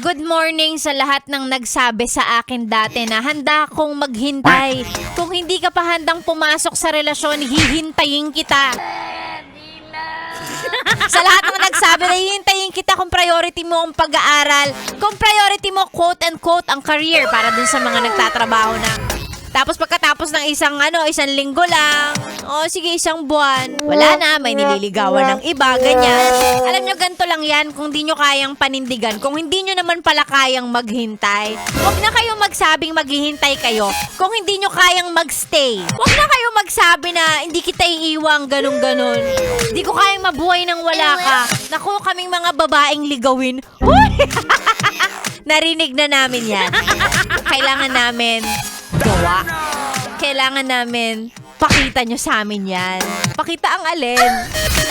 Good morning sa lahat ng nagsabi sa akin dati na handa akong maghintay. Kung hindi ka pa handang pumasok sa relasyon, hihintayin kita. Sa lahat ng nagsabi na hihintayin kita kung priority mo ang pag-aaral, kung priority mo quote and quote ang career para dun sa mga nagtatrabaho na. Tapos pagkatapos ng isang linggo lang, sige, isang buwan, wala na, may nililigawan ng iba, ganyan. Alam nyo, ganito lang yan kung di nyo kayang panindigan, kung hindi nyo naman pala kayang maghintay. Huwag na kayong magsabing maghihintay kayo kung hindi nyo kayang magstay. Huwag na kayong magsabi na hindi kita iiwang, ganun-ganun. Hindi ko kayang mabuhay nang wala ka. Naku, kaming mga babaeng ligawin. Narinig na namin yan. Kailangan namin gawa. Kailangan namin pakita nyo sa amin yan. Pakita ang alin.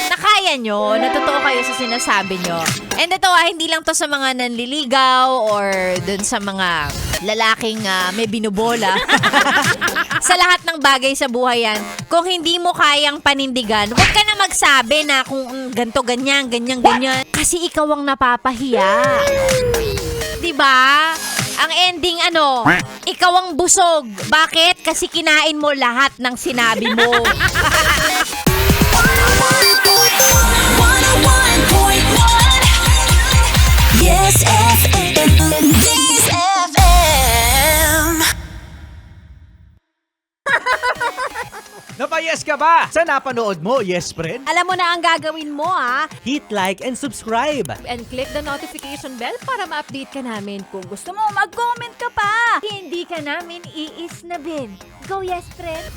Na kaya nyo, na totoo kayo sa sinasabi nyo. And ito, hindi lang to sa mga nanliligaw or dun sa mga lalaking may binubola. Sa lahat ng bagay sa buhay yan, kung hindi mo kayang panindigan, huwag ka na magsabi na kung ganto, ganyan, ganyan, ganyan. Kasi ikaw ang napapahiya. Diba? Ang ending ikaw ang busog. Bakit? Kasi kinain mo lahat ng sinabi mo. 101.1 Yes FM. Yes FM. Napayes ka ba sa napanood mo, yes friend? Alam mo na ang gagawin mo, Hit like and subscribe. And click the notification bell para ma-update ka namin. Kung gusto mo, mag-comment ka pa. Hindi ka namin iisnabin. Go, yes, friend!